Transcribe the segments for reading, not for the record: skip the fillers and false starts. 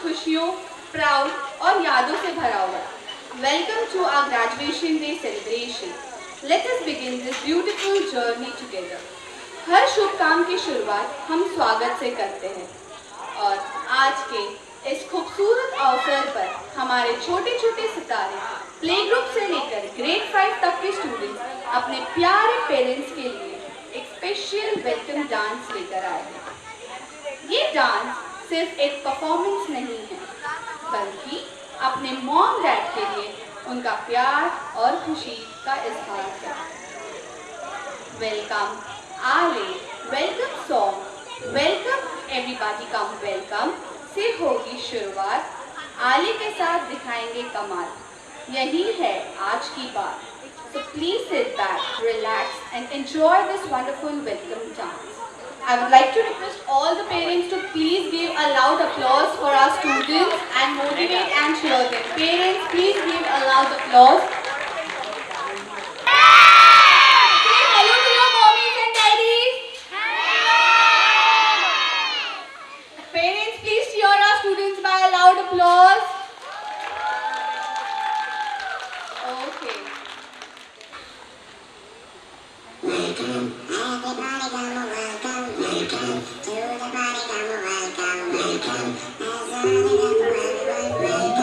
खुशियों, प्राउड और यादों से भरा हुआ है। Welcome to our graduation day celebration. Let us begin this beautiful journey together. हर शुभ काम की शुरुआत हम स्वागत से करते हैं और आज के इस खूबसूरत अवसर पर हमारे छोटे छोटे सितारे प्ले ग्रुप से लेकर ग्रेड 5 तक के स्टूडेंट्स अपने प्यारे पेरेंट्स के लिए एक स्पेशल वेलकम डांस लेकर आए हैं। ये डांस सिर्फ एक परफॉर्मेंस नहीं है, बल्कि अपने मॉम डैड के लिए उनका प्यार और खुशी का इजहार है। वेलकम आले, वेलकम सॉन्ग, वेलकम एवरीबॉडी कम वेलकम से होगी शुरुआत। आले के साथ दिखाएंगे कमाल, यही है आज की बात। So please sit back, relax and enjoy this wonderful welcome dance. I would like to request all the parents to please give a loud applause for our students and motivate and cheer them. Parents, please give a loud applause. Say hello to your mommies and daddies. Parents, please cheer our students by a loud applause. Okay. Welcome, everybody come welcome, welcome to the party come welcome, welcome. Welcome, welcome, welcome.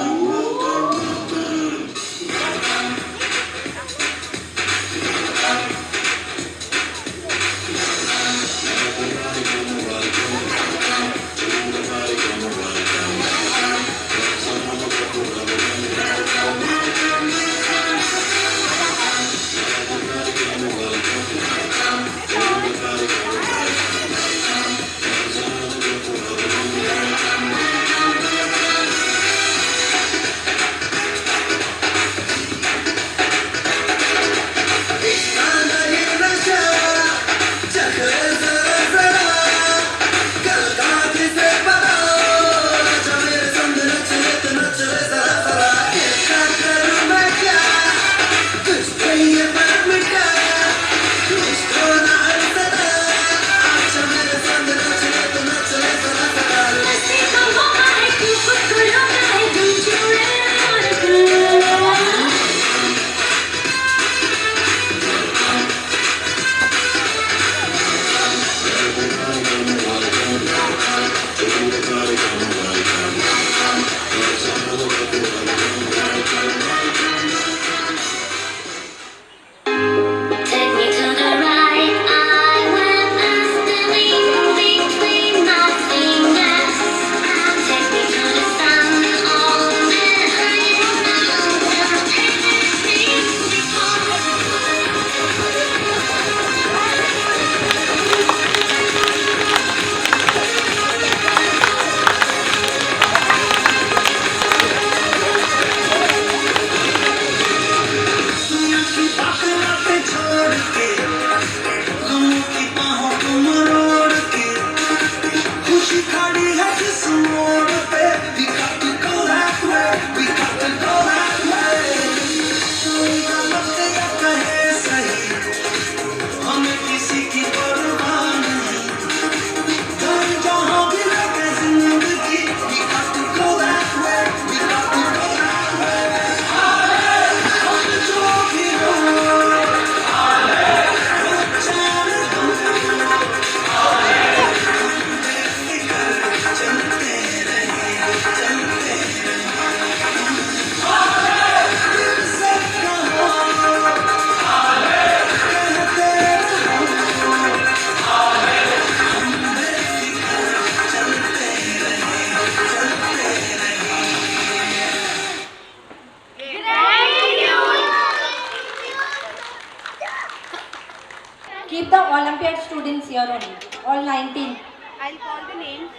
Keep the Olympiad students here only, all 19. I'll call the names.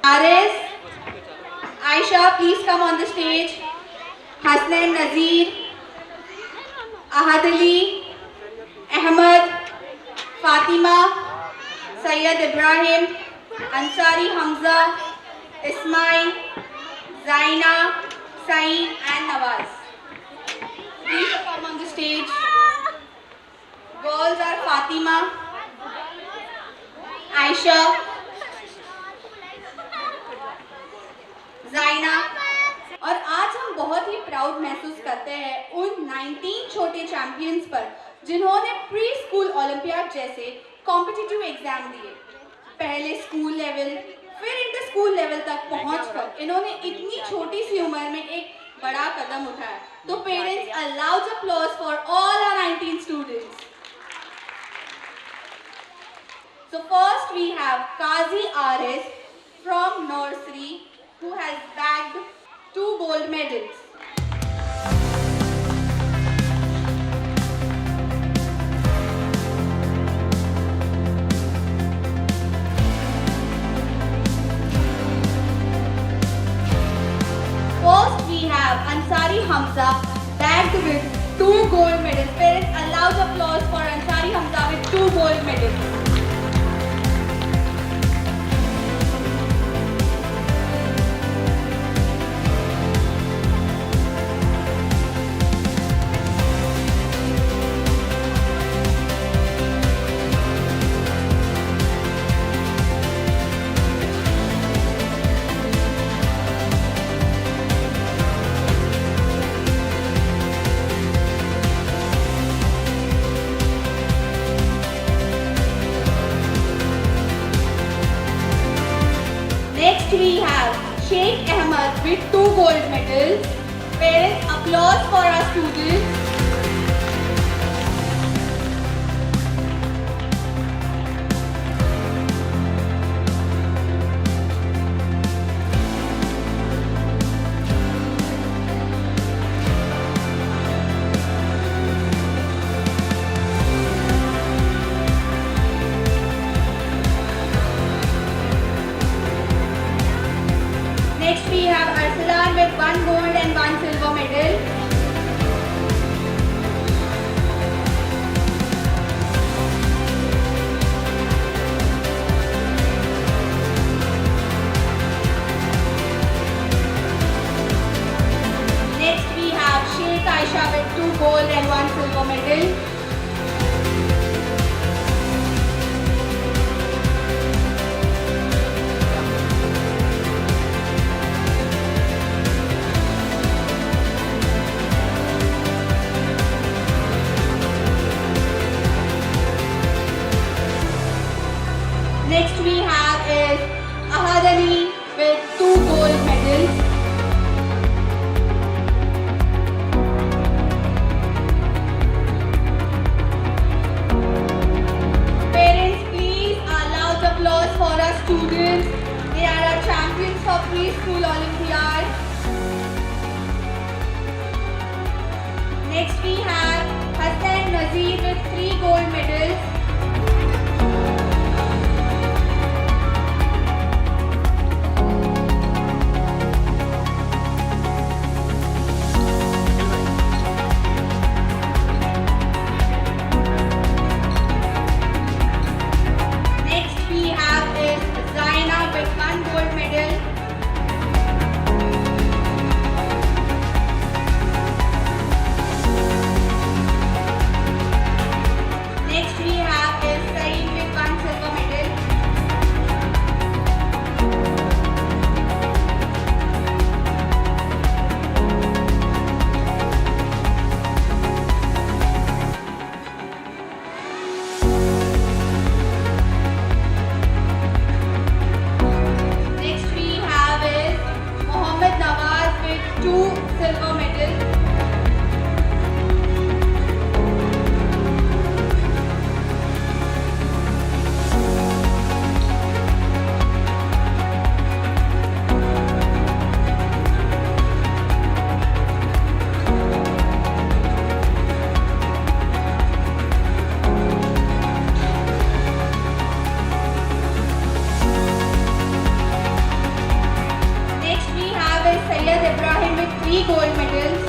Aris, Aisha, please come on the stage. Hasnan Nazir, Ahad Ali, Ahmad, Fatima, Sayyid Ibrahim, Ansari Hamza, Ismail, Zaina, Saeed and Nawaz. Please come on the stage. Girls are Fatima, Aisha, जाइना। और आज हम बहुत ही proud महसूस करते हैं उन 19 छोटे चैंपियंस पर जिन्होंने प्री स्कूल ओलंपियाड जैसे कॉम्पिटिटिव एग्जाम दिए। पहले स्कूल लेवल फिर इंटर स्कूल लेवल तक पहुंचकर इन्होंने इतनी छोटी सी उम्र में एक बड़ा कदम उठाया। तो parents, a loud applause for all our 19 students. So first we have Kazi Aris from nursery who has bagged 2 gold medals. First we have Ansari Hamza bagged with 2 gold medals. Parents, a loud applause for Ansari Hamza with 2 gold medals. Next we have Sheikh Ahmed with 2 gold medals. Parents, applause for our students. Next we have Arsalan with 1 gold and 1 silver medal. Next we have Sheikh Aisha with 2 gold and 1 silver medal. Next we have is Ahad Ali with 2 gold medals. Parents, please a loud applause for our students. They are our champions for preschool Olympiad. Next we have Hassan Nazir with 3 gold medals. Next we have is Zaina with 1 gold medal. Next we have is Saeed with 1 silver medal. Next we have is Mohammad Nawaz with 2 silver medals. Next we have is Sayyid Ibrahim with 3 gold medals.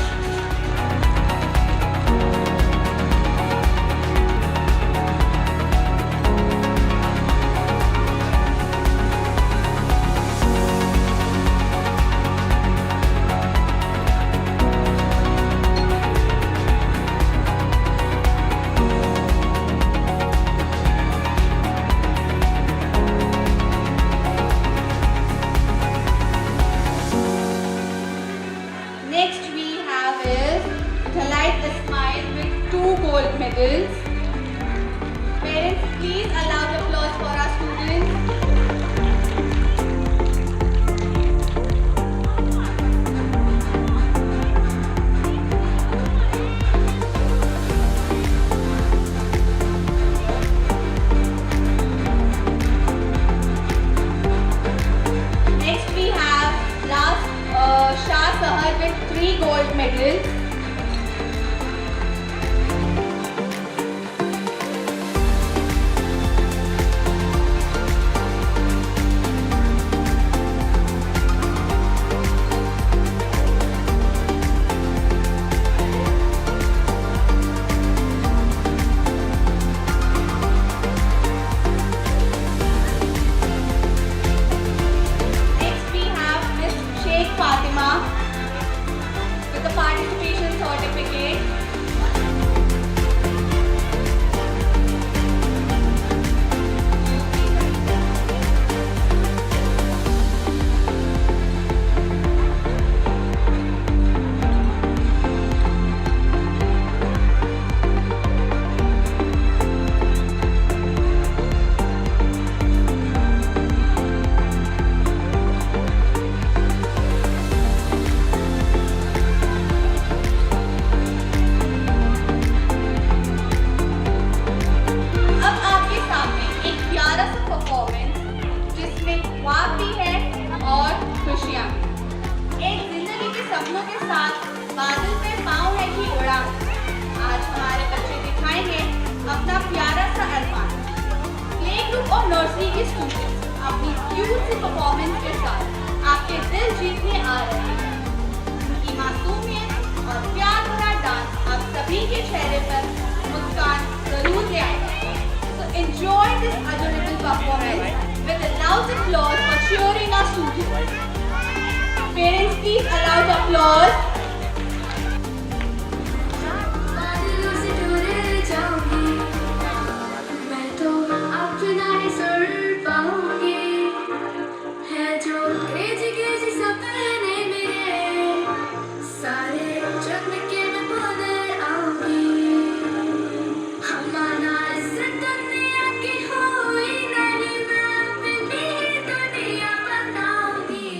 medals. Parents, please allow the applause for our students. Next we have last Shah Sahar with 3 gold medals. Next we have Miss Sheikh Fatima with the participation certificate. अब आपके सामने एक प्यारा सा performance जिसमें ख्वाब भी है और खुशियाँ भी। एक जिंदगी के सपनों के साथ बादल पे पाँव है कि उड़ान। आज हमारे बच्चे दिखाएंगे अपना प्यारा सा अरमान। प्ले ग्रुप और नर्सरी के स्टूडेंट्स अपनी क्यूट सी परफॉर्मेंस के साथ आपके दिल जीतने आ रहे हैं। उनकी मासूमियत और प्यार भरा डांस आप सभी के चेहरे पर मुस्कान जरूर ले आएगा। So enjoy this adorable performance with a loud applause for cheering our students. Parents, please allow the applause. बादलों से जुड़ जाऊंगी मैं तो अपना ही सुर पाऊंगी है जो क्रेजी क्रेजी सपने मेरे सारे जन्म के मैं बादल आऊंगी हमारा इस दुनिया की हुई नहीं मैं अपनी दुनिया बनाऊंगी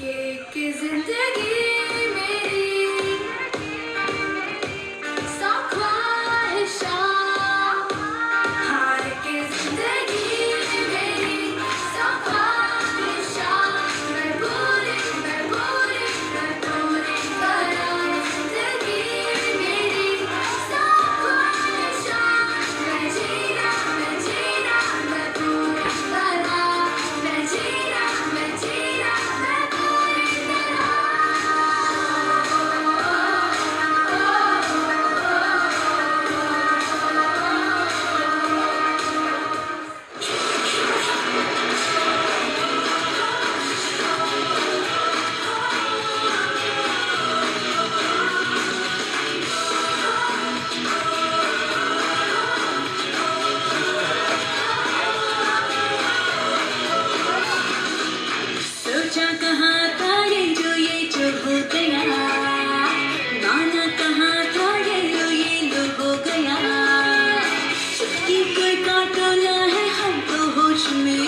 कि जिंदगी मेरी सौ ख्वाहिशां हार के जिंदगी मेरी सौ ख्वाहिशां मैं पूरी करूं जिंदगी मेरी सौ ख्वाहिशां मैं जीना मैं पूरी करूं मैं जीना मैं पूरी सोचा कहाँ था ये जो हो गया माना कहाँ था ये लो हो गया चुटकी कोई काटोला है हम तो होश में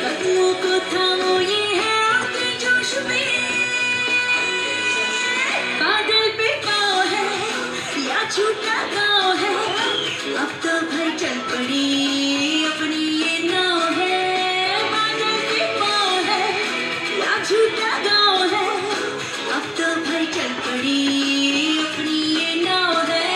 कदमों को थामो ये है आपके जोश में बादल पे पाँव है या छूटा गाँव है अब तो भाई चल पड़ी अपनी ये नाव है बादल पे पाँव है या छूटा गाँव है अब तो भाई चल पड़ी अपनी ये नाव है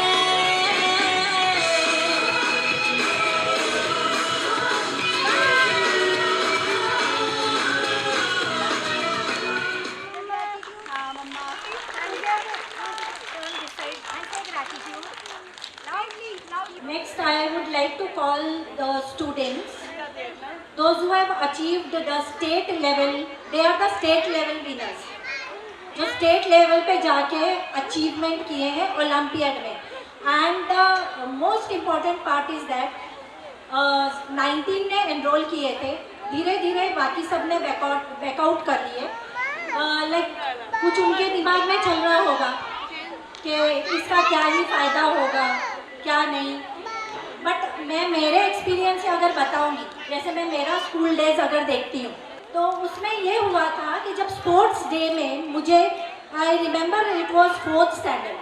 Next, I would like to call the students, those who have achieved the state level, they are the state level winners. जो स्टेट लेवल पे जाके अचीवमेंट किए हैं ओलंपियाड में. And the most important part is that 19 ने enrol किए थे, धीरे धीरे बाकी सब ने बैकआउट कर लिए. लाइक कुछ उनके दिमाग में चल रहा होगा कि इसका क्या ही फ़ायदा होगा, क्या नहीं। बट मैं मेरे एक्सपीरियंस से अगर बताऊंगी, जैसे मैं मेरा स्कूल डेज अगर देखती हूँ तो उसमें ये हुआ था कि जब स्पोर्ट्स डे में मुझे, I remember it was 4th standard,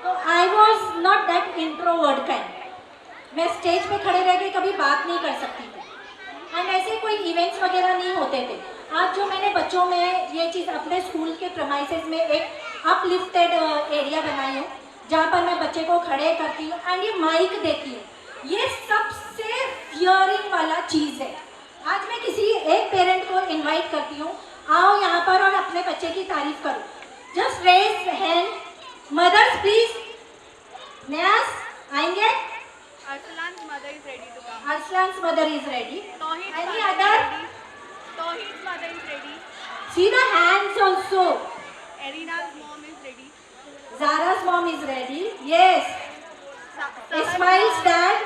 तो I was not that introvert kind. मैं स्टेज पे खड़े रह के कभी बात नहीं कर सकती थी एंड ऐसे कोई इवेंट्स वगैरह नहीं होते थे। आज जो मैंने बच्चों में ये चीज़ अपने स्कूल के प्रमाइसेस में एक अपलिफ्टेड एरिया बनाई हूँ जहाँ पर मैं बच्चे को खड़े करती हूँ एंड ये माइक देती हूँ, ये सबसे फियरिंग वाला चीज़ है। आज मैं किसी एक पेरेंट को इनवाइट करती हूँ, आओ यहाँ पर और अपने बच्चे की तारीफ करो। Just raise hand, mothers please. न्यास आएंगे? Arsalan's mother is ready to come. Arslan's mother is ready. Tawheed's Any mother other? is ready. Tawheed's mother is ready. See the hands also. Erina's mom is ready. Zara's mom is ready. Yes. Ismail's dad.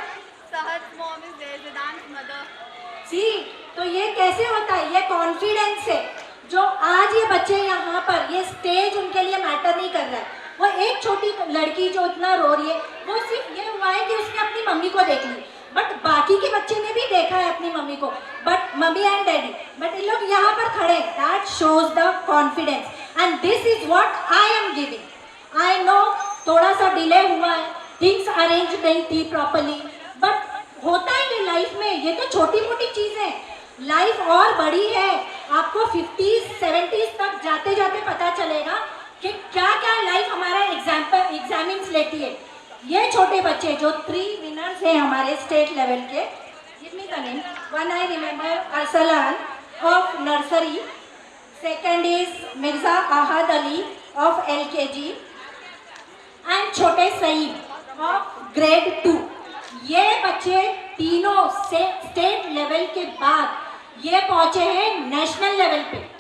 Sahar's mom is there. Zidan's mother. See, तो ये कैसे होता है? ये confidence है जो आज ये बच्चे यहाँ पर, ये स्टेज उनके लिए मैटर नहीं कर रहा है। वो एक छोटी लड़की जो इतना रो रही है, वो सिर्फ ये हुआ है कि उसने अपनी मम्मी को देख ली, बट बाकी के बच्चे ने भी देखा है अपनी मम्मी को, but mummy and daddy, but in लोग यहाँ पर खड़े। That shows the confidence and this is what I am giving. I know थोड़ा सा डिले हुआ है, थिंग्स अरेंज नहीं थी प्रॉपरली, बट होता है ये लाइफ में। ये तो छोटी मोटी चीज़ है, लाइफ और बड़ी है। आपको 50s 70s तक जाते जाते पता चलेगा कि क्या क्या लाइफ हमारा एग्जामिन्स लेती है। ये छोटे बच्चे जो 3 विनर्स हैं हमारे स्टेट लेवल के, give me the name. One I remember Arsalan of nursery, second is Mirza Ahad Ali of LKG and छोटे सईद ऑफ ग्रेड 2। ये बच्चे तीनों से स्टेट लेवल के बाद ये पहुंचे हैं नेशनल लेवल पे।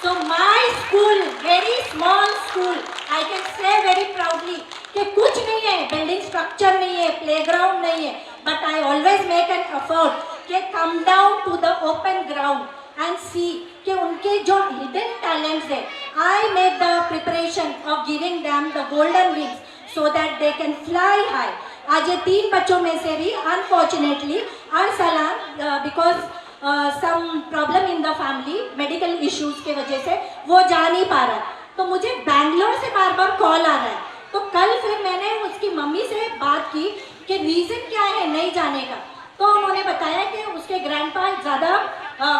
So my school, very small school, I can say very proudly कि कुछ नहीं है, बिल्डिंग स्ट्रक्चर नहीं है, प्लेग्राउंड नहीं है, but I always make an effort कि come down to the open ground and see कि उनके जो hidden talents है, I make the preparation of giving them the golden wings so that they can fly high। आज ये 3 बच्चों में से भी unfortunately Arsalan because some problem in the family, medical issues के वजह से वो जा नहीं पा रहा है, तो मुझे बैंगलोर से बार बार कॉल आ रहा है। तो कल फिर मैंने उसकी मम्मी से बात की कि रीज़न क्या है नहीं जाने का, तो उन्होंने बताया कि उसके ग्रैंडपा ज़्यादा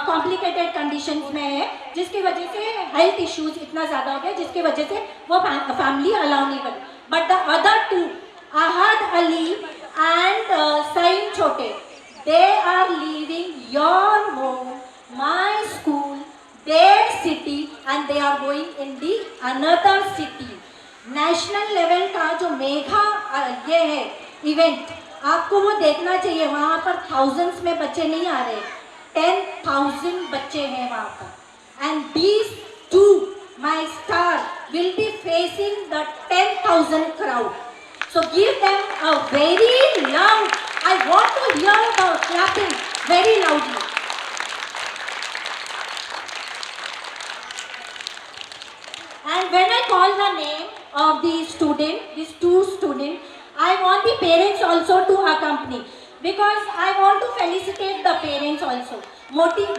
कॉम्प्लिकेटेड कंडीशंस में है, जिसकी वजह से हेल्थ इश्यूज इतना ज़्यादा हो गया, जिसकी वजह से वो फैमिली अलाउ नहीं कर। But the other 2, Ahad Ali and Sain Chote, they are leaving your home, my school, their city, and they are going in the another city। National level का जो मेघा ये है इवेंट, आपको वो देखना चाहिए। वहाँ पर thousands में बच्चे नहीं आ रहे, 10,000 बच्चे हैं वहाँ पर, and these 2 my star will be facing the 10,000 crowd। So give them a very loud, I want to hear the clapping very loudly। And when I call the name of the student, these 2 students, I want the parents also to accompany because I want to felicitate the parents also।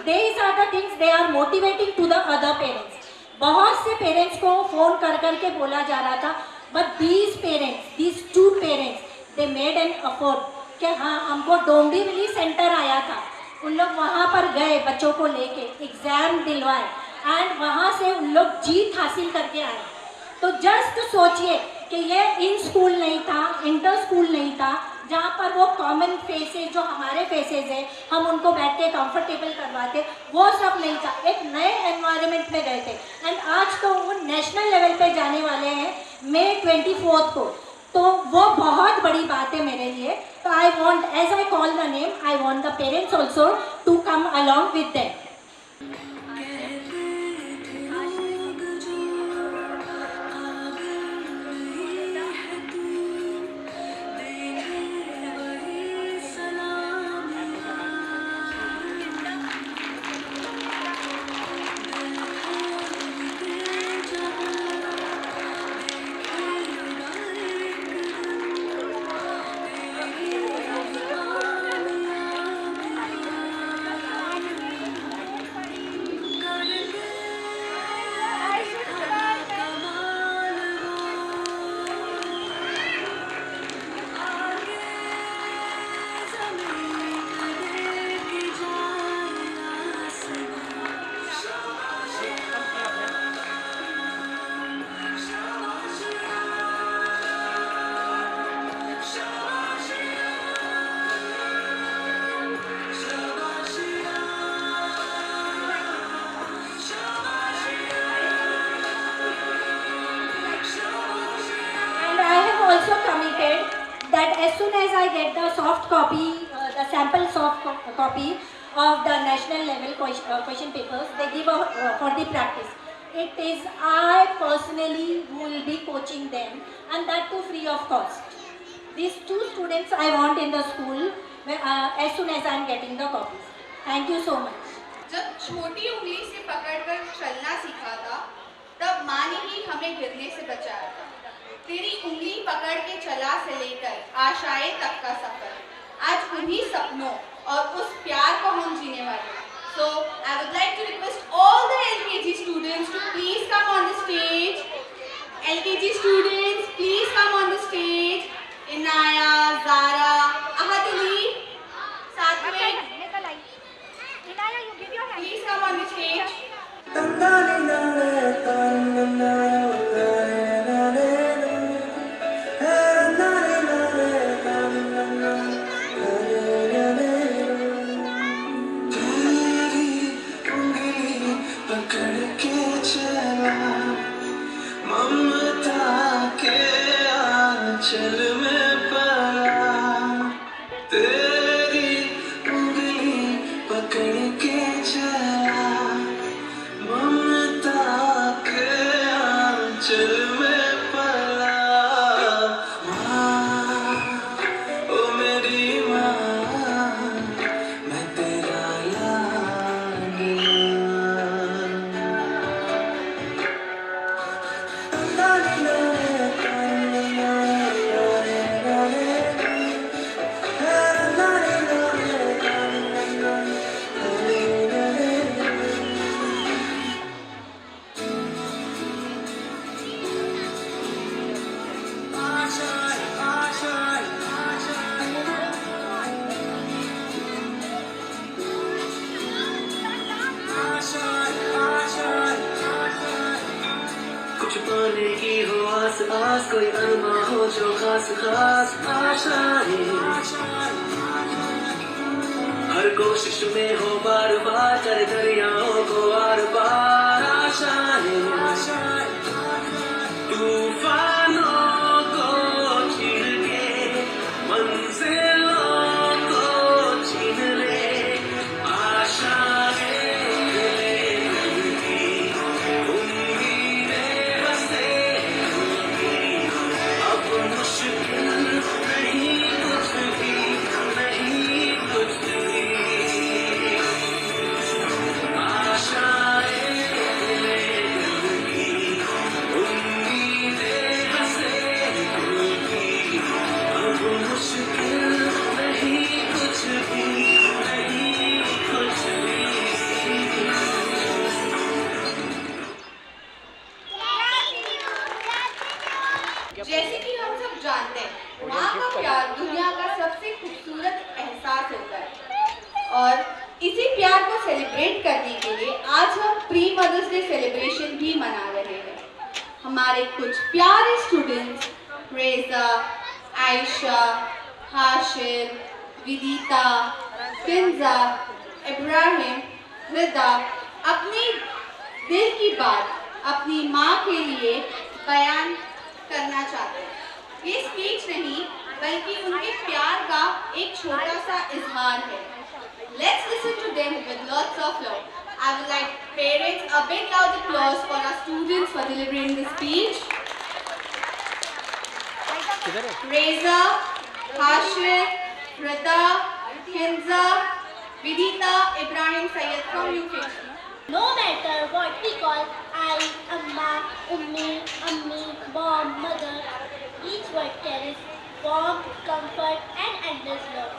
These are the things they are motivating to the other parents। बहुत से parents को phone कर करके बोला जा रहा था, but these 2 parents, they made an effort कि हाँ हमको डोंबिवली सेंटर आया था, उन लोग वहाँ पर गए, बच्चों को लेके एग्ज़ाम दिलवाए एंड वहाँ से उन लोग जीत हासिल करके आए। तो जस्ट सोचिए कि ये इन स्कूल नहीं था, इंटर स्कूल नहीं था, जहाँ पर वो कॉमन फेसेस जो हमारे फेसेस हैं हम उनको बैठ के कंफर्टेबल करवाते, वो सब नहीं था। एक नए एनवायरनमेंट में गए थे एंड आज तो वो नेशनल लेवल पे जाने वाले हैं May 24 को, तो वो बहुत बड़ी बात है मेरे लिए। तो I want, as I call the name, I want the parents also to come along with them. as soon as I get the soft copy, the sample copy of the national level question papers, they give for the practice. It is I personally who will be coaching them, and that too free of cost. These two students I want in the school as soon as I am getting the copies. Thank you so much. जब छोटी उंगली से पकड़कर चलना सीखा था, तब माँ ने ही हमें गिरने से बचाया था। तेरी उंगली पकड़ के चला से लेकर आशाएं तक का सफर, आज उन्हीं सपनों और उस प्यार को हम जीने वाले हैं। So I would like to request all the LKG students to please come on the stage. LKG students, please come on the stage. Inaya, Zara, Ahaduli, Satvik. Please come on the stage. चल में पड़ा तेरी उंगली पकड़ के चला ममता के आंचल में पड़ा माँ ओ मेरी माँ मैं तेरा कुछ पाने की हो आस आस कोई अरमा हो जो खास खास आशाएं हर कोशिश में हो बार बार चढ़ दरियाओं को आर पार आशाएं तूफानों को चीर के मंजिलों को छीन ले आशाएं जैसे कि हम सब जानते हैं, माँ का प्यार दुनिया का सबसे खूबसूरत एहसास होता है और इसी प्यार को सेलिब्रेट करने के लिए आज हम प्री मदर्स डे सेलिब्रेशन भी मना रहे हैं। हमारे कुछ प्यारे स्टूडेंट्स रेजा, आयशा, हाशिर, विदिता, फिंजा, इब्राहिम, हृदा अपनी दिल की बात अपनी माँ के लिए बयान करना चाहते हैं। ये स्पीच नहीं बल्कि उनके प्यार का एक छोटा सा इजहार है। Let's listen to them with lots of love. I would like parents a big loud applause for our students for delivering the speech. Reza, Hashir, Rida, Hinza, Vidita, Ibrahim Syed from UK. No matter what we call I, Amma, Ummi, Ammi, Mom, Mother, each word carries warmth, comfort and endless love.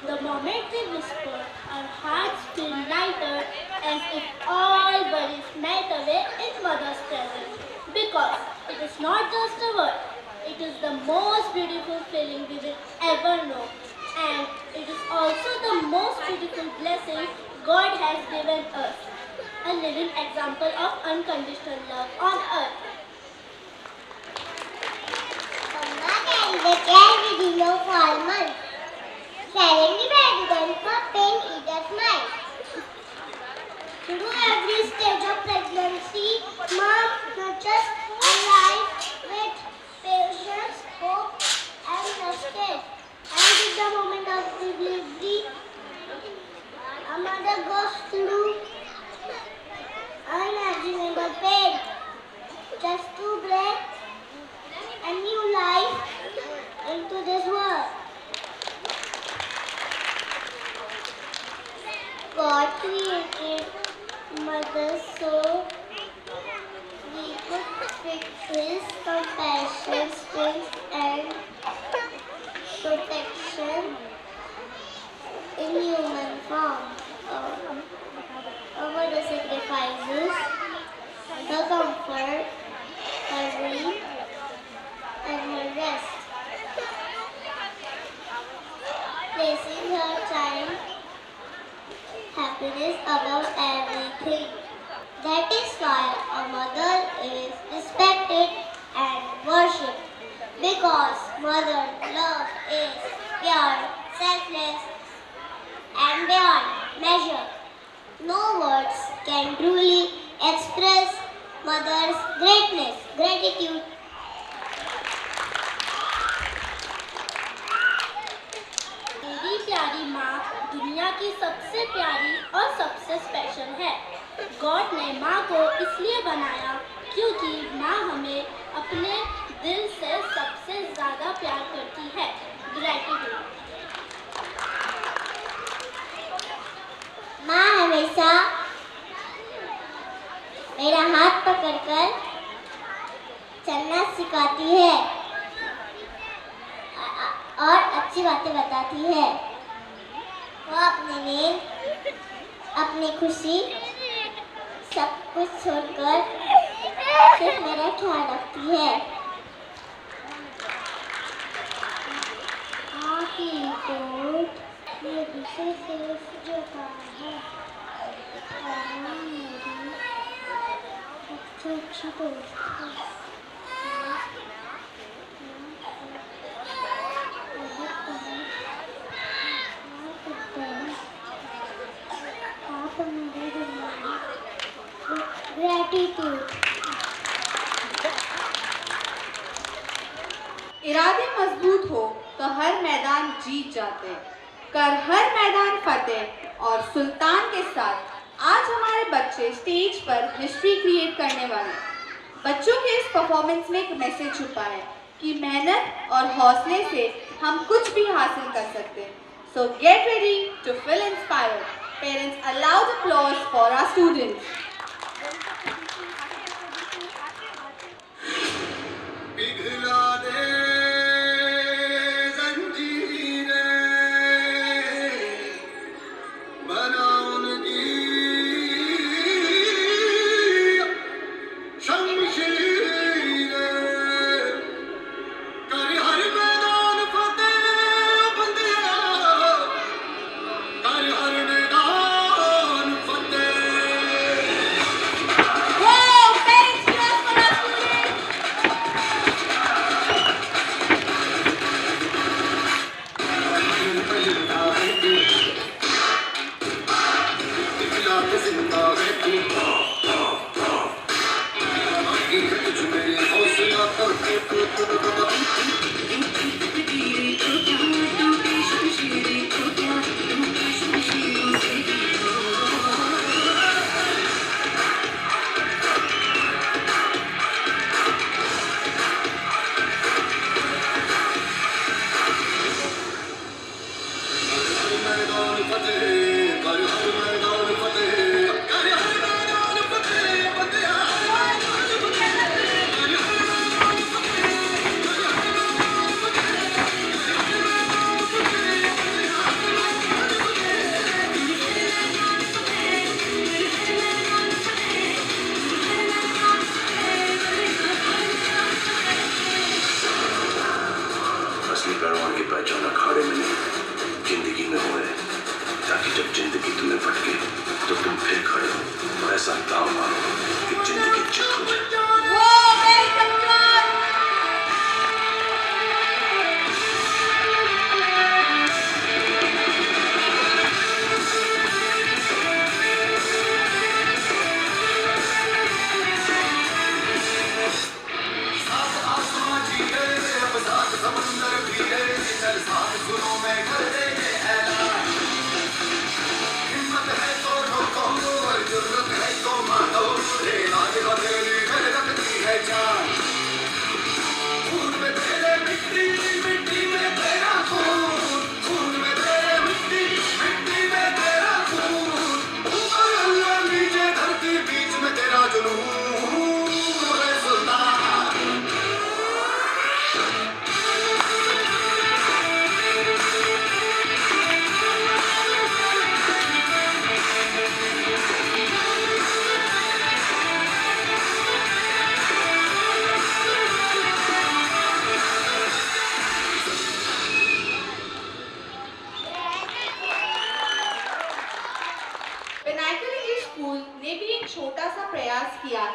The moment we whisper, our hearts feel lighter as if all worries melt away in Mother's presence. Because it is not just a word, it is the most beautiful feeling we will ever know. And it is also the most beautiful blessing God has given us. A living example of unconditional love on earth. Amma carried the care within her for a month. Silently pregnant for pain eater smile. Through every stage of pregnancy, Mom nurtures a life with patience, hope, and respect. His compassion, strength, and protection in human form. Over the sacrifices, her comfort, her dream, and her rest, placing her child happiness above everything. That is why a mother is respected and worshipped, because mother love is pure, selfless, and beyond measure. No words can truly express mother's greatness. Gratitude. मेरी प्यारी माँ दुनिया की सबसे प्यारी और सबसे special है। गॉड ने माँ को इसलिए बनाया क्योंकि माँ हमें अपने दिल से सबसे ज़्यादा प्यार करती है। ग्रैटिट्यूड। माँ हमेशा मेरा हाथ पकड़कर चलना सिखाती है और अच्छी बातें बताती है। वो अपने नींद, अपनी खुशी सब कुछ छोड़कर सिर्फ मेरा ख्याल रखती है। आखी कोट ये दूसरे सिर्फ जो है और मेरी सबसे अच्छी दोस्त है। Gratitude. इरादे मजबूत हो तो हर मैदान जीत जाते, कर हर मैदान फतेह। और सुल्तान के साथ आज हमारे बच्चे स्टेज पर हिस्ट्री क्रिएट करने वाले। बच्चों के इस परफॉर्मेंस में एक मैसेज छुपा है कि मेहनत और हौसले से हम कुछ भी हासिल कर सकते हैं। So get ready to feel inspired. Parents, a loud applause for our students. पिघला दे जंजीरें, बना उनकी शमशीरें, कर हर मैदान फतेह बंदिया, कर हर मैदान फतेह।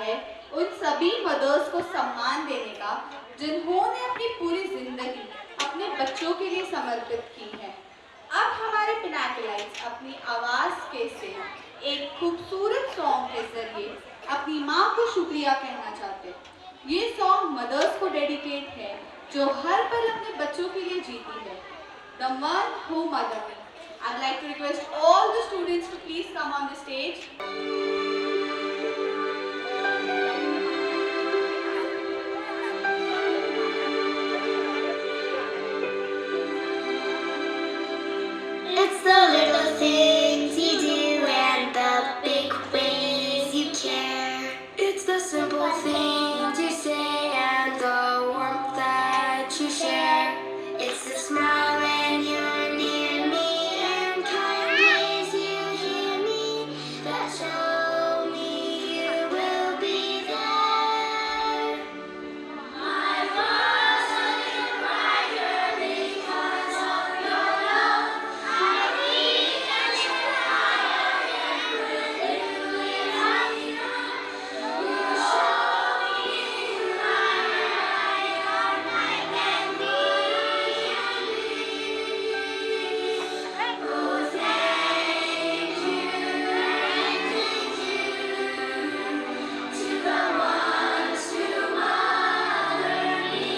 है उन सभी मदर्स को सम्मान देने का जिन्होंने अपनी पूरी जिंदगी अपने बच्चों के लिए समर्पित की है। अब हमारे पिनाकलाइट्स अपनी आवाज़ के से एक खूबसूरत सॉन्ग के जरिए अपनी माँ को शुक्रिया कहना चाहते हैं। ये सॉन्ग मदर्स को डेडिकेट है जो हर पल अपने बच्चों के लिए जीती है। The one who mother me. I'd like to request all the students to please come on the stage. It's the little things you do and the big ways you care. It's the simple things you say and the warmth that you share. It's the smile when you're near me and kind ways you hear me that show me you will be there. My world's a little brighter because of your love. I reach a little higher every little without you. You show me who I am, I can be. Oh, thank you, to the ones who mother me.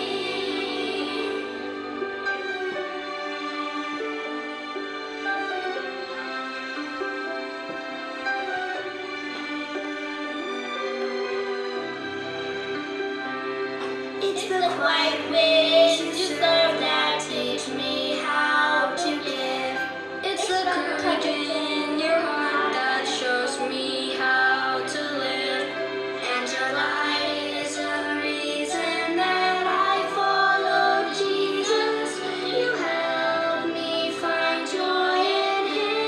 It's the quiet ways you serve that teach me how to give. It's the courage in your heart that shows me how to live. And your light is the reason that I follow Jesus. You help me find joy in Him.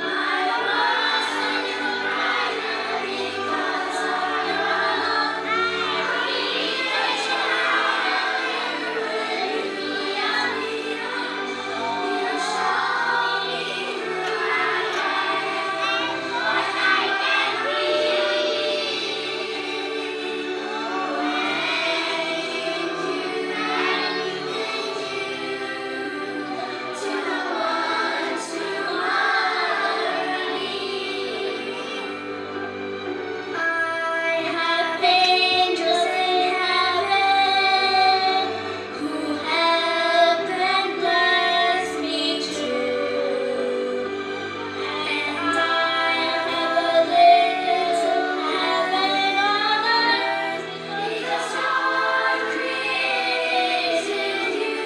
My world's a little brighter because of your love. I reach higher every you show me who I am, what I can be. To the ones who mother me. I have angels in heaven who help and bless me too. And I've a little heaven on earth because God created you.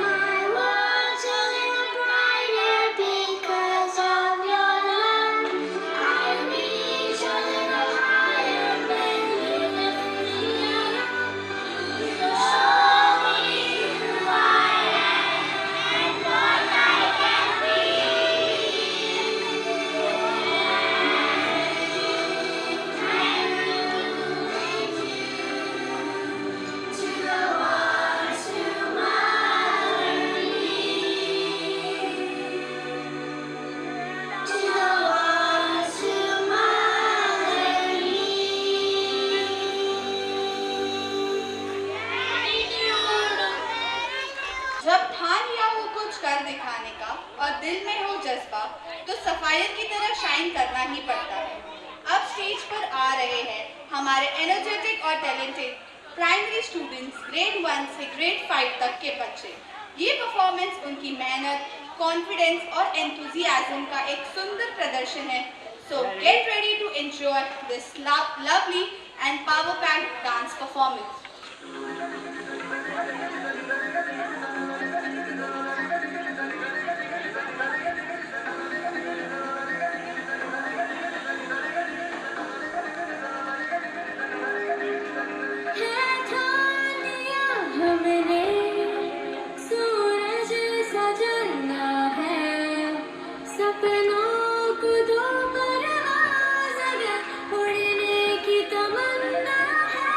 My world's a little brighter because of your love. I reach a little higher when you lift me up. You show me who I am and what I can be. To the ones who mother me. To the ones who mother me. जब ठान लिया हो कुछ कर दिखाने का और दिल में हो जज्बा तो सफायर की तरह शाइन करना ही पड़ता है। अब स्टेज पर आ रहे हैं हमारे एनर्जेटिक और टैलेंटेड प्राइमरी स्टूडेंट्स ग्रेड 1 से ग्रेड 5 तक के बच्चे। ये परफॉर्मेंस उनकी मेहनत, कॉन्फिडेंस और एंथुजियाज्म का एक सुंदर प्रदर्शन है। So get ready to enjoy this lovely and power packed dance performance. हमने सूरज सा जलना है, सपनों को दो परवाज़ अगर उड़ने की तमन्ना है।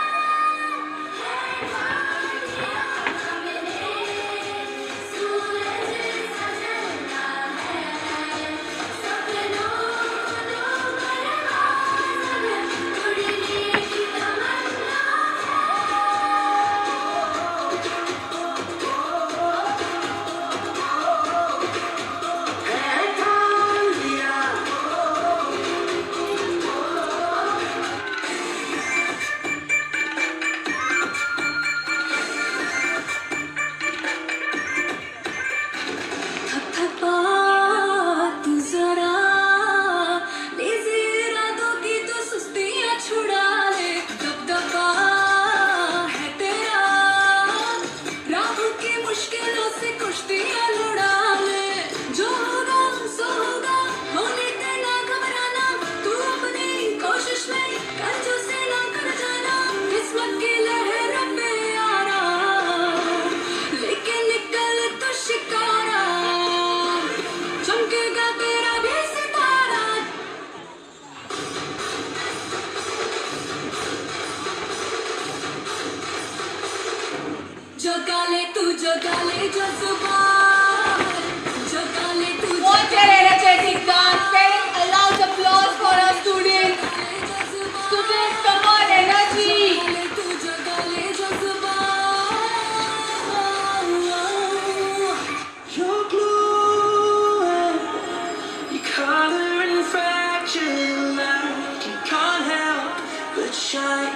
shine.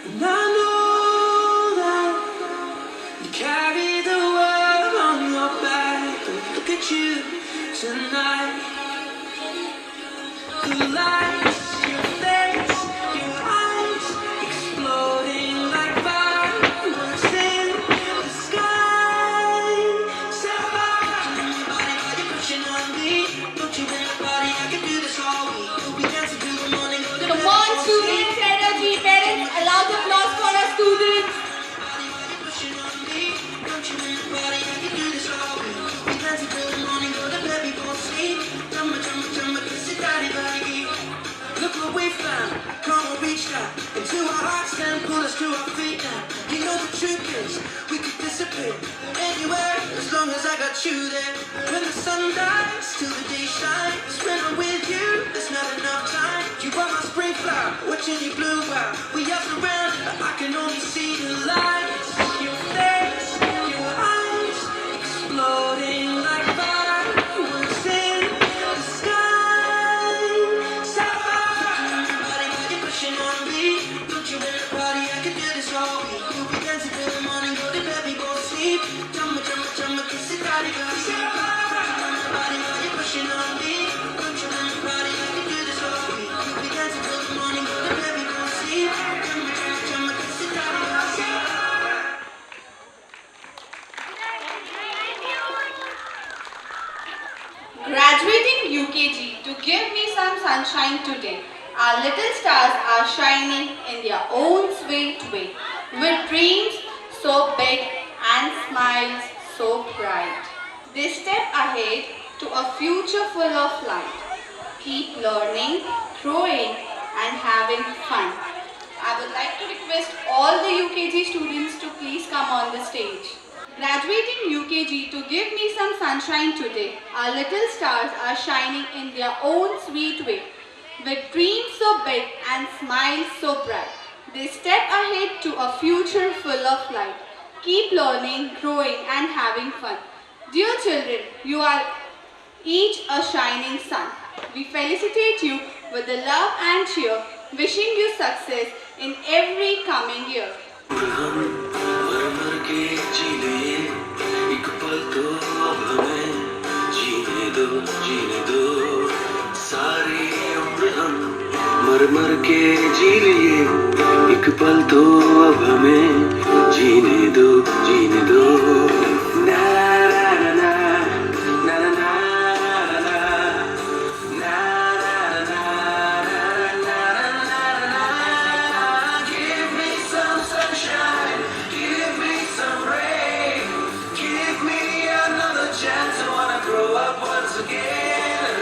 And I know that you carry the world on your back. But look at you tonight. The lights, your face, your eyes, exploding like fireworks in the sky. Sapphire, body, body pushing on me. Don't you bring a body? I can do this all week. We'll be dancing till the morning. Go to Come bed, on, won't students, sleep. energy, parents, a loud applause for our students. Body, body pushing on me. Don't you bring a body? I can do this all week. We'll be dancing till the morning. Go to bed, we won't sleep. Drummer, drummer, drummer, kiss it, daddy, body. Look what we found, come on, reach out into our hearts and pull us to our feet now. You know the truth is, we could disappear anywhere as long as I got you there. When the sun dies, till the day shines. When I'm with you, there's not enough time. You are my spring flower, watching you bloom out. We are surrounded, but I can only see the lights. Your face, your eyes, exploding like fireworks in the sky. Sapphire, body, body pushing on me. Don't you wear a body? I can do this all week. We'll be dancing till the morning, go to bed, we won't sleep. Drummer, drummer, drummer, kiss it, daddy, body. Sapphire, body, body pushing on me. Don't you wear a body? I can do this all week. We'll be dancing till the morning, go to bed, we won't sleep. Drummer, drummer, drummer, kiss it, daddy, body. Graduating UKG to give me some sunshine today. Our little stars are shining in their own sweet way, with dreams so big and smiles so bright. They step ahead to a future full of light. Keep learning, growing, and having fun. I would like to request all the UKG students to please come on the stage. Graduating UKG to give me some sunshine today. Our little stars are shining in their own sweet way, with dreams so big and smiles so bright. They step ahead to a future full of light. Keep learning, growing, and having fun. Dear children, you are each a shining sun. We felicitate you with the love and cheer, wishing you success in every coming year. मर मर के जी ले एक पल तो अब हमें जीने दो सारी उम्र हम मर मर के जी लिए एक पल तो अब हमें जीने दो ना ना ना ना ना ना ना ना Give me some sunshine, give me some rain, give me another chance. I wanna grow up once again.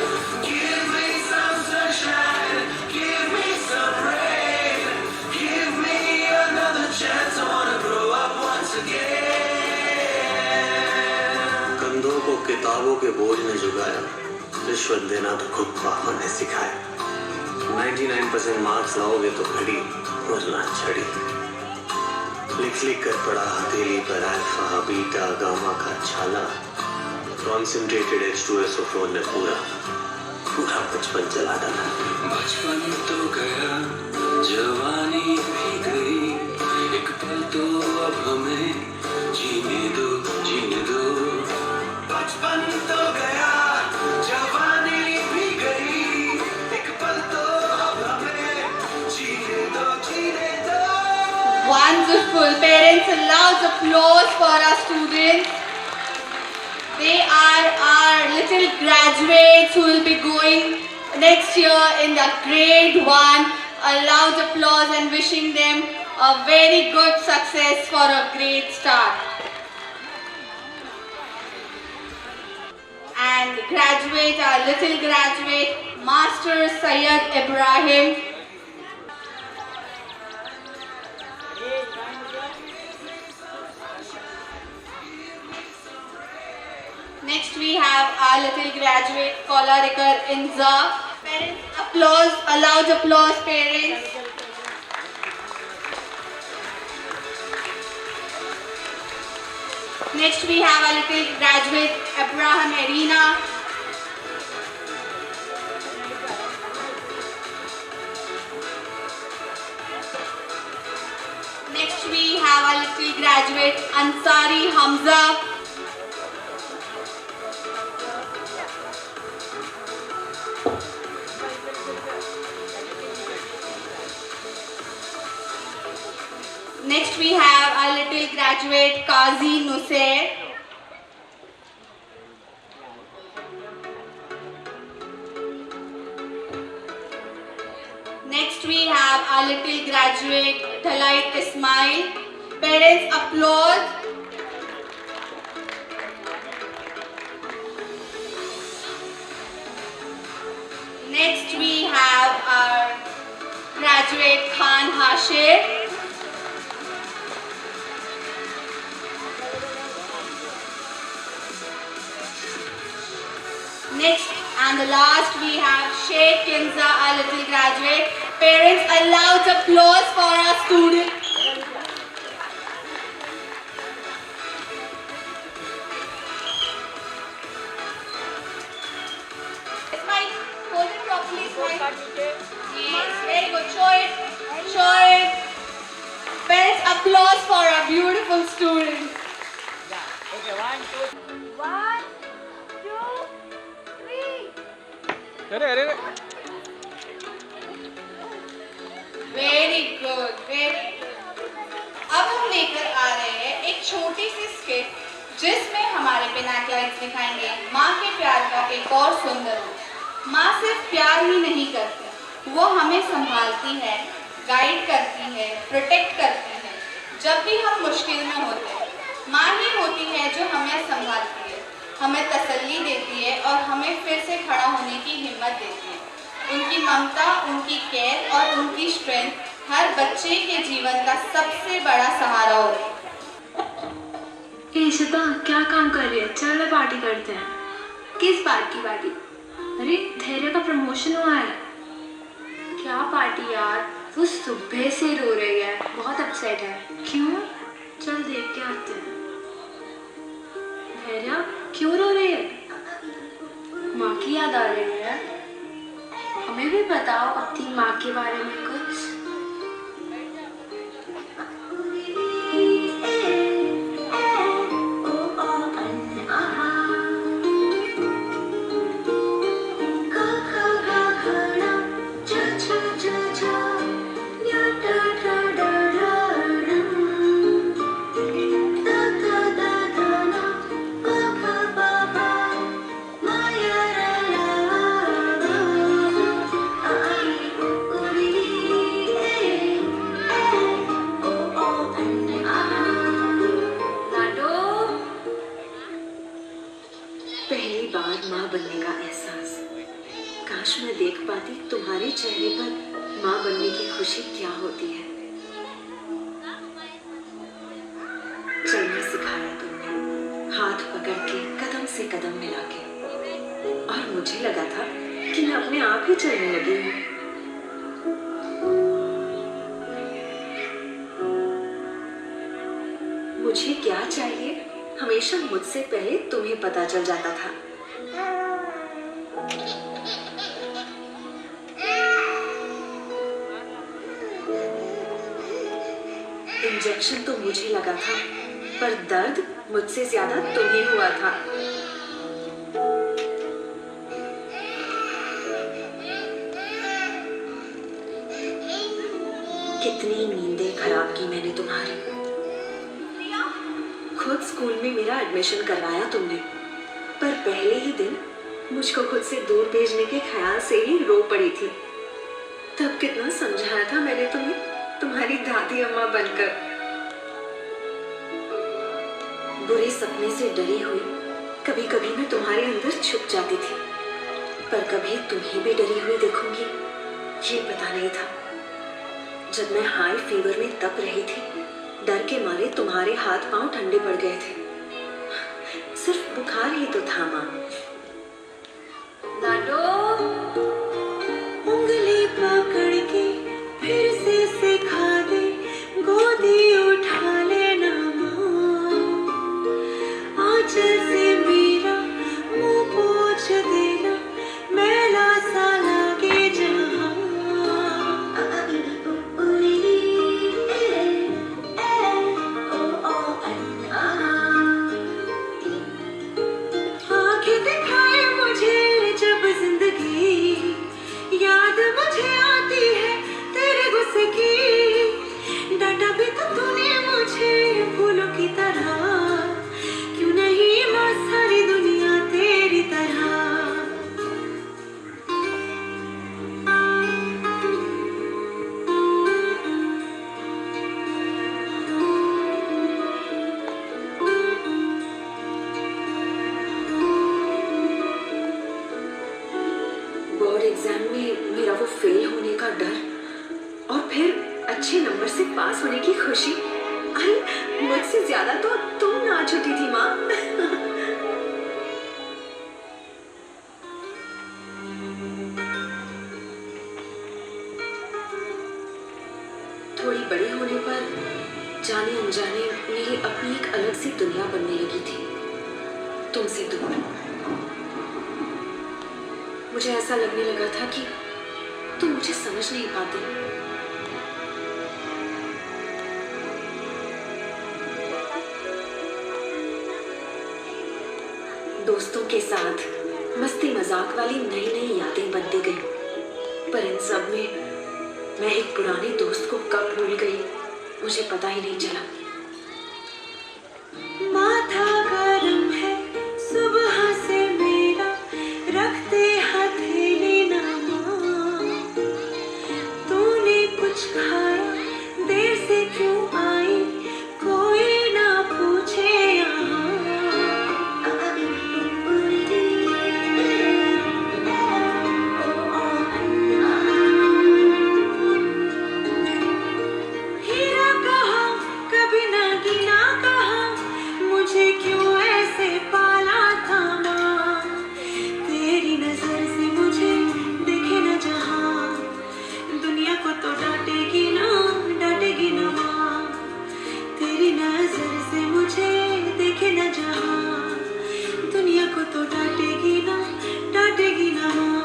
Give me some sunshine, give me some rain, give me another chance. I wanna grow up once again. कंधों को किताबों के बोझ ने झुकाया, रिश्वत देना तो खुद पापा ने सिखाया. 99% मार्क्स लाओगे तो घड़ी बोलना छड़ी. लिख लिख कर पढ़ा हथेली पर अल्फा बीटा गामा का छाला. कॉन्सेंट्रेटेड H2SO4 ने पूरा बचपन जला डाला. बचपन तो गया जवानी भी गई एक पल तो अब हमें जीने दो बचपन तो गया जवानी भी गई एक पल तो अब हमें जीने दो Wonderful. Parents, a loud applause for our students. They are our little graduates who will be going next year in the grade 1. A loud applause and wishing them a very good success for a great start. And graduate, our little graduate, Master Syed Ibrahim. Next we have our little graduate, Kolarikar Inza. Parents, applause, a loud applause, parents. Next we have our little graduate, Abraham Arena. our little graduate Ansari Hamza. Next we have our little graduate Qazi Nusair. Next we have our little graduate Thalait Ismail. Parents applaud. Next we have our graduate Khan Hashir. Next and the last we have Sheikh Kinza, our little graduate. Parents, a loud applause for our student. Smile, hold it properly, smile. Yes, very good. Show it. Show it. Parents, applause for our beautiful student. Very good, very good. अब हम लेकर आ रहे हैं एक छोटी सी skit जिसमें हमारे पिनाक्लाइट्स दिखाएंगे माँ के प्यार का एक और सुंदर रूप। माँ सिर्फ प्यार ही नहीं करती, वो हमें संभालती है, गाइड करती है, प्रोटेक्ट करती है। जब भी हम मुश्किल में होते हैं, माँ ही होती है जो हमें संभालती है, हमें तसल्ली देती है और हमें फिर से खड़ा होने की हिम्मत देती है। उनकी ममता, उनकी केयर और उनकी स्ट्रेंथ हर बच्चे के जीवन का सबसे बड़ा सहारा होती है। ईशिता क्या काम कर रही है? चलो पार्टी करते हैं। किस बात की पार्टी? अरे धैर्य का प्रमोशन हुआ है। क्या पार्टी यार? वो सुबह से रो रही है, बहुत अपसेट है। क्यों? चल देख के आते हैं। धैर्य क्यों रो रही है? माँ की याद आ रही है। हमें भी बताओ अपनी माँ के बारे में कुछ। पहली बार माँ बनने का एहसास। काश मैं देख पाती तुम्हारे चेहरे पर माँ बनने की खुशी क्या होती है। चलना सिखाया तुमने, हाथ पकड़ के कदम से कदम मिला के, और मुझे लगा था कि मैं अपने आप ही चलने लगी हूँ। मुझे क्या चाहिए हमेशा मुझसे पहले तुम्हें पता चल जाता था। इंजेक्शन तो मुझे लगा था, पर दर्द मुझसे ज्यादा तुम्हें हुआ था। कितनी नींदें खराब की मैंने तुम्हारी। खुद स्कूल में मेरा एडमिशन करवाया तुमने, पर पहले ही दिन मुझको खुद से दूर भेजने के ख्याल से ही रो पड़ी थी। तब कितना समझाया था मैंने तुम्हें, तुम्हारी दादी अम्मा बनकर। बुरे सपने से डरी हुई कभी कभी मैं तुम्हारे अंदर छुप जाती थी, पर कभी तुम्हें भी डरी हुई देखूंगी ये पता नहीं था। जब मैं हाई फीवर में तप रही थी, डर के मारे तुम्हारे हाथ पांव ठंडे पड़ गए थे। सिर्फ बुखार ही तो था माँ। उंगली पकड़ के फिर से सिखा दे, गोदी उठा लेना माँ। आंचल से मेरा मुंह पोंछ देना, मैला सा लगे जहाँ। डर और फिर अच्छे नंबर से पास होने की खुशी। अरे मुझसे ज्यादा तो तुम नाच उठी थी माँ। थोड़ी बड़ी होने पर जाने अनजाने मेरी अपनी एक अलग सी दुनिया बनने लगी थी, तुमसे दूर। मुझे ऐसा लगने लगा था कि तुम मुझे समझ नहीं पाते। दोस्तों के साथ मस्ती मजाक वाली नई नई यादें बनती गई, पर इन सब में मैं एक पुराने दोस्त को कब भूल गई मुझे पता ही नहीं चला। माथा गरम है सुबह से मेरा, रखते हथेली ना मां। तूने कुछ खाया, देर से क्यों आई, कोई ना पूछे हीरा कहा कभी ना गिना कहा, मुझे क्यों ऐसे पाला था माँ। तेरी नजर से मुझे देखे न जहाँ, दुनिया को तो डांटेगी ना माँ। तेरी नजर से मुझे देखे न जहाँ, दुनिया को तो डांटेगी ना माँ।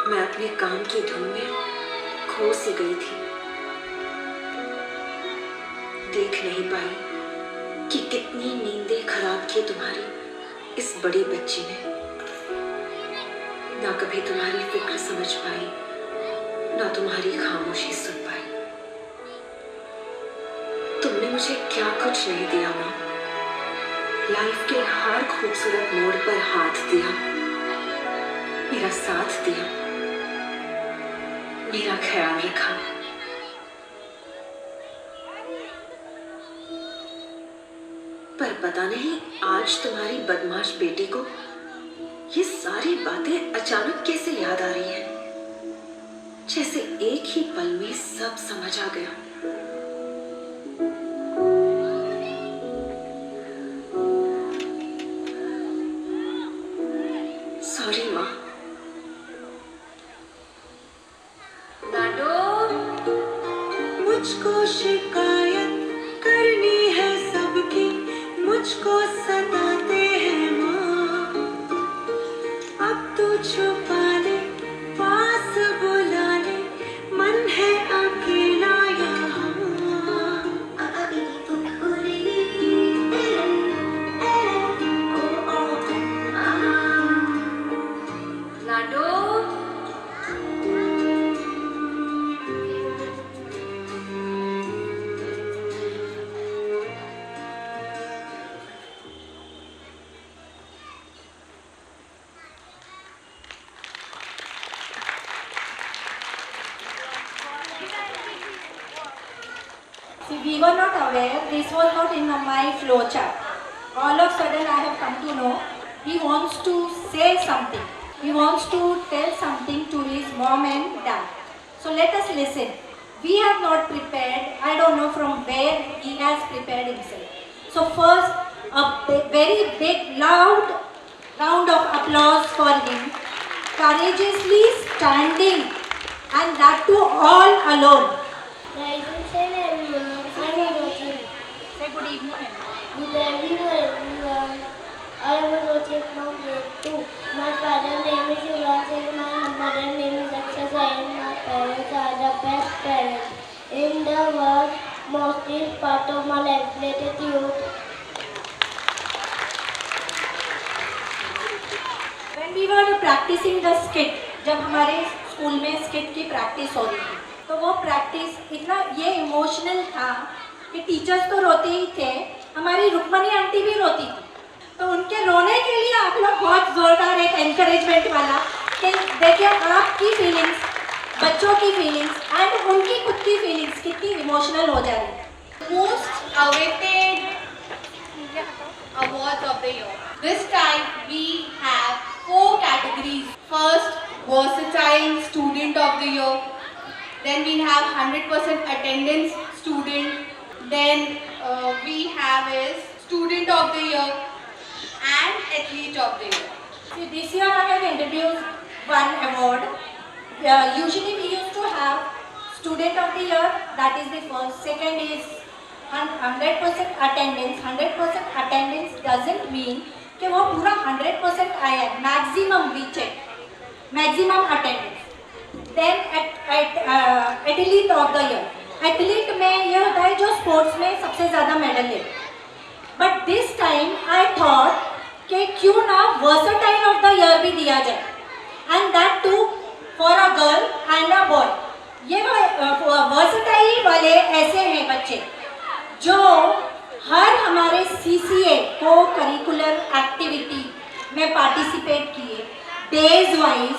मैं अपने काम की धुन में खो सी गई थी। देख नहीं पाई कि कितनी नींदें खराब की तुम्हारी इस बड़ी बच्ची ने। ना कभी तुम्हारी फिक्र समझ पाई, ना तुम्हारी खामोशी सुन पाई। तुमने मुझे क्या कुछ नहीं दिया माँ। लाइफ के हर खूबसूरत मोड़ पर हाथ दिया, मेरा साथ दिया, मेरा ख्याल रखा। पर पता नहीं आज तुम्हारी बदमाश बेटी को ये सारी बातें अचानक कैसे याद आ रही है, जैसे एक ही पल में सब समझ आ गया। सॉरी माँ। मुझको शिकायत करनी है सबकी, मुझको सताते हैं माँ। अब तू छुपा ले, पास बुला ले, मन है अकेला यहाँ। See, we were not aware, this was not in my flow chart. All of a sudden I have come to know he wants to say something. He wants to tell something to his mom and dad. So let us listen. We have not prepared, I don't know from where he has prepared himself. So first, a very big loud round of applause for him. Courageously standing, and that too all alone. Ladies and everyone, I'm Rohit. Say good evening. Good evening, everyone. I am Rohit from grade 2. My father's name is Yuvraj and my mother's name is Akshay and my parents are the best parents in the world. Most is part of my life. Gratitude. When we were practicing the skit, जब हमारे school में skit की practice हो रही थी, तो वो practice इतना ये इमोशनल था कि टीचर्स तो रोते ही थे, हमारी रुक्मणी आंटी भी रोती थी। तो उनके रोने के लिए आप लोग बहुत जोरदार एक एनकरेजमेंट वाला कि देखिए आपकी फीलिंग्स, बच्चों की फीलिंग्स एंड उनकी खुद की फीलिंग्स कितनी इमोशनल हो जा रही है। Most awaited awards of the year. This time we have 4 categories. First, versatile student of the year. Then we have 100% attendance student. Then we have is student of the year and athlete of the year. So this year I have introduced one award. Usually we used to have student of the year, that is the first. Second is 100% attendance. 100% attendance doesn't mean कि वो पूरा 100% आया है. Maximum we check. Maximum attendance. Then athlete of the year. Athlete में ये होता है जो स्पोर्ट्स में सबसे ज़्यादा मेडल ले. But this time I thought कि क्यों ना versatile of the year भी दिया जाए. And that too for a girl and a boy. ये versatile वाले ऐसे हैं बच्चे जो हर हमारे CCA को करिकुलर एक्टिविटी में पार्टिसिपेट किए डेज वाइज.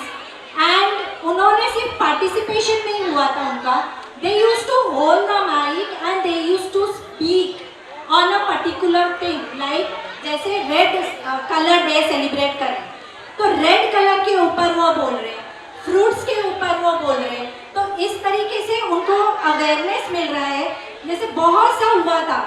एंड उन्होंने सिर्फ पार्टिसिपेशन नहीं हुआ था उनका, they use to hold the mic and they use to speak on a particular thing. Like जैसे रेड कलर डे सेलिब्रेट करें तो रेड कलर के ऊपर वो बोल रहे हैं, फ्रूट्स के ऊपर वो बोल रहे हैं. तो इस तरीके से उनको अवेयरनेस मिल रहा है. जैसे बहुत सा हुआ था,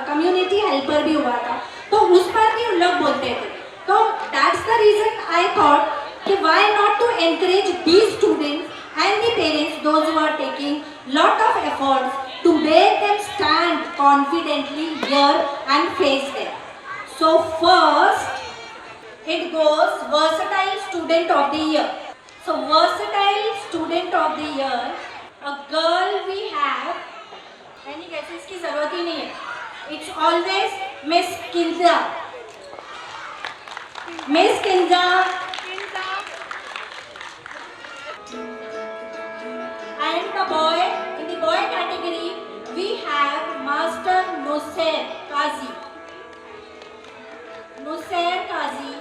कम्युनिटी हेल्पर भी हुआ था, तो उस पर भी उन लोग बोलते थे. तो that's the reason I thought कि why not to encourage these students and the parents, those who are taking lot of efforts to make them stand confidently here and face them. So first it goes versatile student of the year. So versatile student of the year, a girl we have, any guesses की जरूरत ही नहीं है. It's always Miss Kinza. Miss Kinza. And the boy, in the boy category, we have Master Nussair Qazi. Nussair Qazi.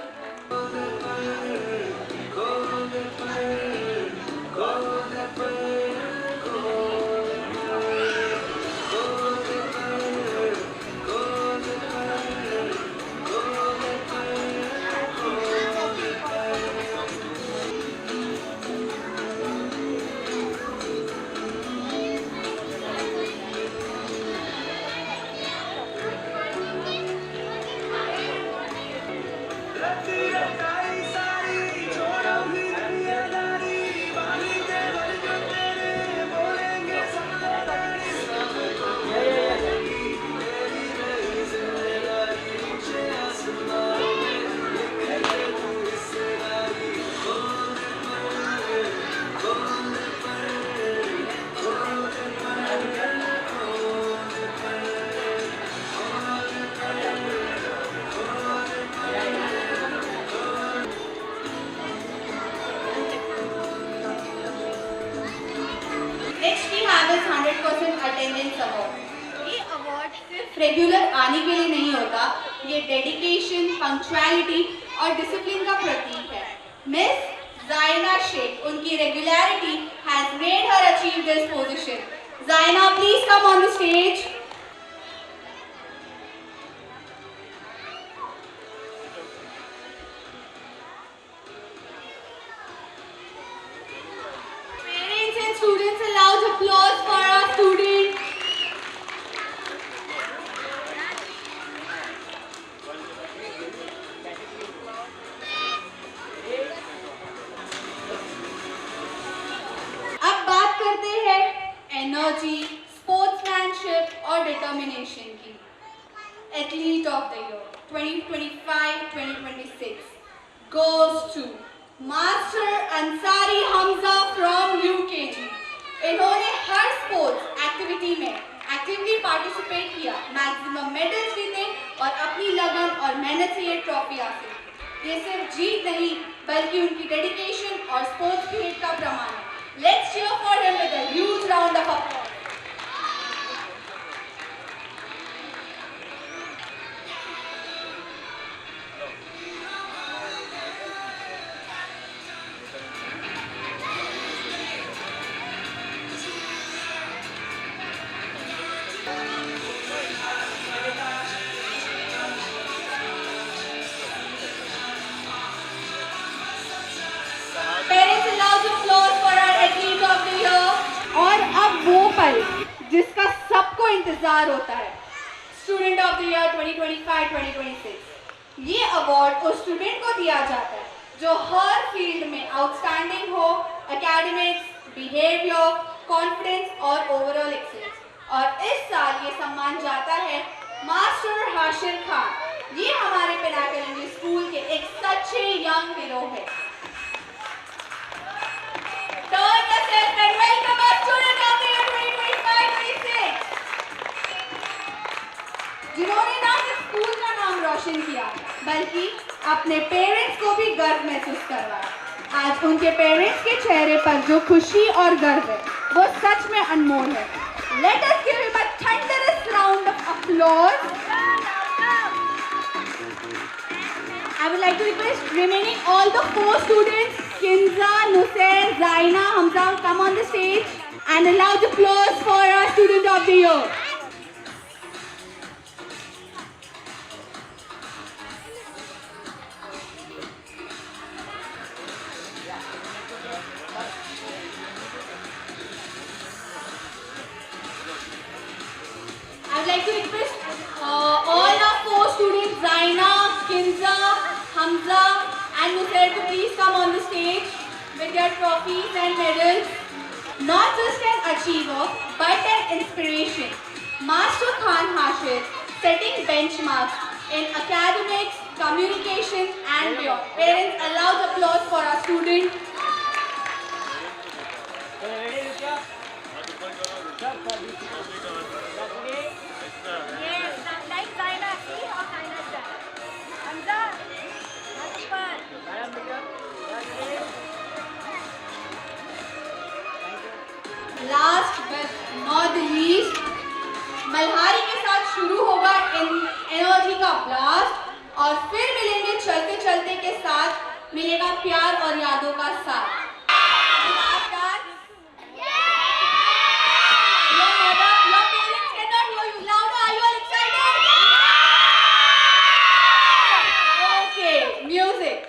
Next we have is 100% attendance award. ये award सिर्फ regular आने के लिए नहीं होता, ये डेडिकेशन, पंक्चुअलिटी और डिसिप्लिन का प्रतीक है. मिस जायना शेख, उनकी regularity has made her achieve this position. Zaina, please come on the stage. Parents and students, a loud applause for our student. अब बात करते हैं एनर्जी, स्पोर्ट्समैनशिप और डिटर्मिनेशन की. Athlete of the year 2025-2026 goes to master Ansari Hamza from UKG. इन्होंने हर sports activity में actively participate किया, maximum medals जीते और अपनी लगन और मेहनत से ये ट्रॉफी हासिल. ये सिर्फ जीत नहीं बल्कि उनकी डेडिकेशन और स्पोर्ट्स स्पिरिट का प्रमाण है. Let's cheer for him with a huge round of applause. Prize जिसका सबको इंतजार होता है, स्टूडेंट ऑफ द ईयर 2025-2026। ये अवार्ड उस स्टूडेंट को दिया जाता है जो हर फील्ड में आउटस्टैंडिंग हो, एकेडमिक्स, बिहेवियर, कॉन्फिडेंस और ओवरऑल एक्सेलेंस। और इस साल ये सम्मान जाता है मास्टर हाशिर खान। ये हमारे पिनाकल इंग्लिश स्कूल के एक सच्चे यंग हीरो है। Turn yourself and welcome our student of the year 2025-26, जिन्होंने ना सिर्फ स्कूल का नाम रोशन किया बल्कि अपने पेरेंट्स को भी गर्व महसूस करवाया। आज उनके पेरेंट्स के चेहरे पर जो खुशी और गर्व है वो सच में अनमोल है। Let us give him a thunderous round of applause. I would like to request remaining all the 4 students, Kinza, Nusair, Zaina, Hamza, come on the stage and a loud applause for our student of the year. I would like to request all our 4 students, Zaina, Kinza, Hamza and Nusair, to please come on the stage with their trophies and medals. Not just an achiever, but an inspiration. Master Khan Hashir, setting benchmarks in academics, communication and beyond. Parents, a loud applause for our student. Last but not the least, Malhari के साथ शुरू होगा energy का blast और फिर मिलेंगे चलते चलते के साथ मिलेगा प्यार और यादों का साथ। Your parents cannot hear you. Louder, are you all excited? Okay, music.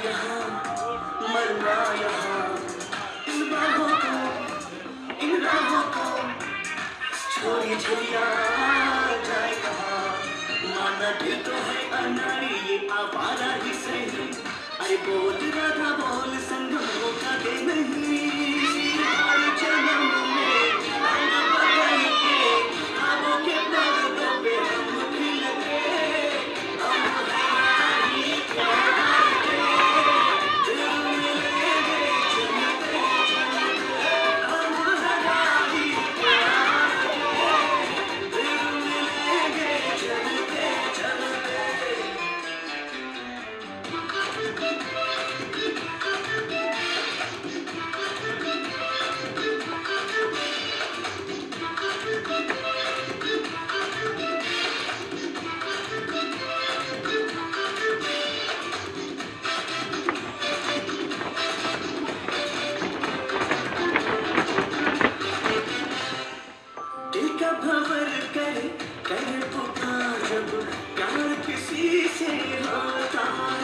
यहाँ मरना यहाँ इन राहों को छोड़ी झरिया जाए कहाँ माना दिल तो है अनाड़ी ये आवारा ही सही अरे बोल राधा बोल संगमों का दे नहीं हर जन्म में रंग बदल के ख्वाबों के पर्दों पे हम खिलते हम हमारी प्यार के दिल मिलेंगे चलते चलते हम हमारी प्यार के दिल मिलेंगे चलते चलते दिल का भंवर करे करे पुकार जब प्यार किसी से होता है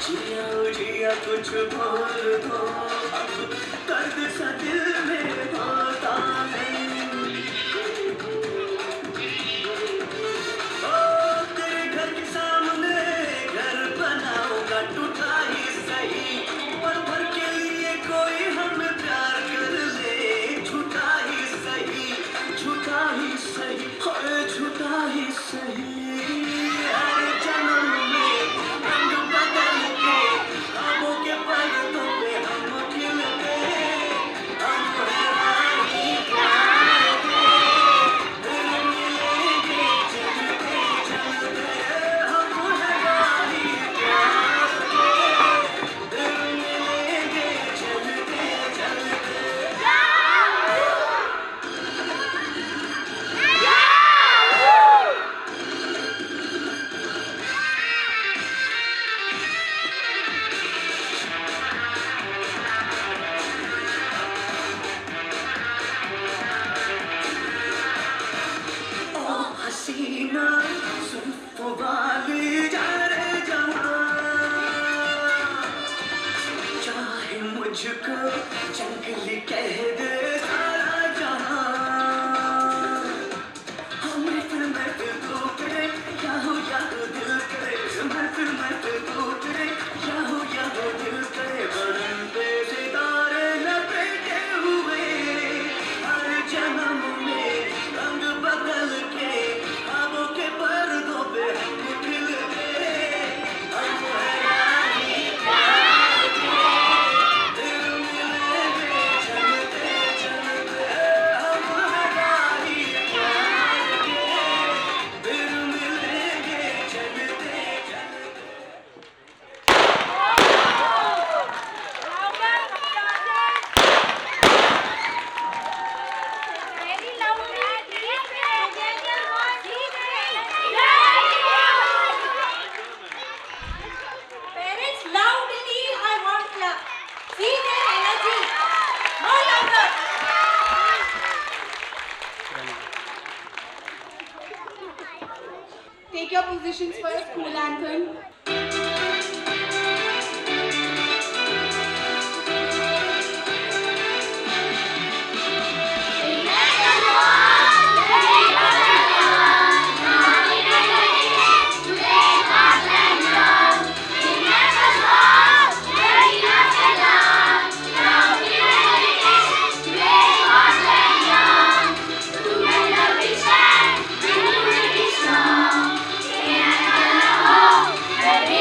जिया जिया कुछ बोल दो अब दर्द सा दिल में होता है ओ तेरे घर के सामने घर बनाऊंगा टूटा ही सही पल भर के लिए कोई हमें प्यार कर ले झूठा ही सही हाय झूठा ही सही हर जन्म में रंग बदल के ख्वाबों के पर्दों पे हम खिलते हम हमारी प्यार के दिल मिलेंगे चलते चलते हम हमारी प्यार के दिल मिलेंगे चलते चलते ओ हसीना जुल्फों वाली जा रे जहाँ चाहे मुझको जंगली कह दे सारा जहाँ हमें फिर मैं फिर तू करे याहो दिल करे मैं फिर तू करे याहो दिल करे बदन पे सितारे लपेटे हुए हर जन्म में रंग बदल के ख्वाबों के पर्दों पे हम खिलते हम हमारी प्यार के दिल मिलेंगे चलते चलते हम हमारी प्यार के दिल मिलेंगे चलते चलते Parents, loudly, I want clap. See their energy. No louder. Take your positions for a school anthem. Ready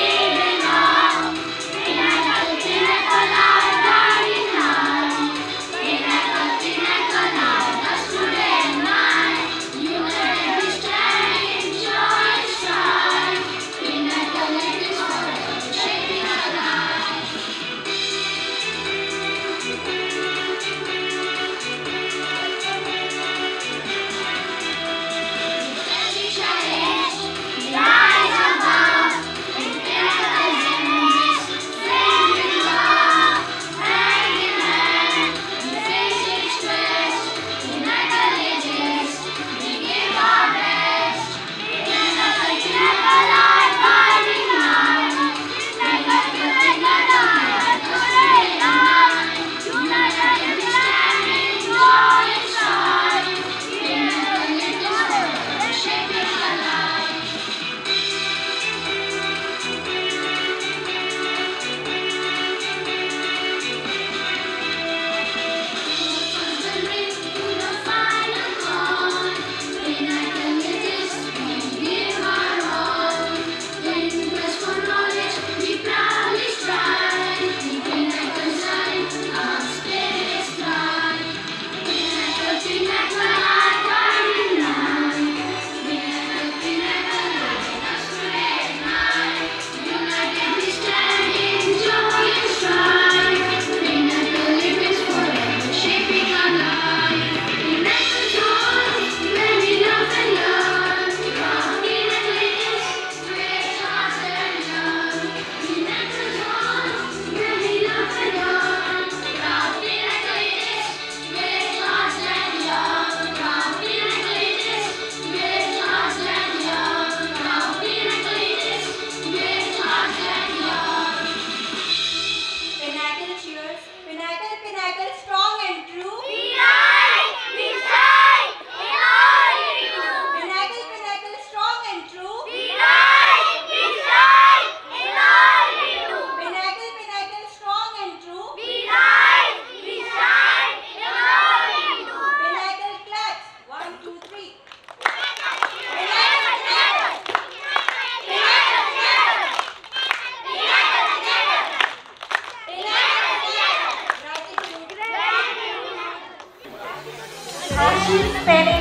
pair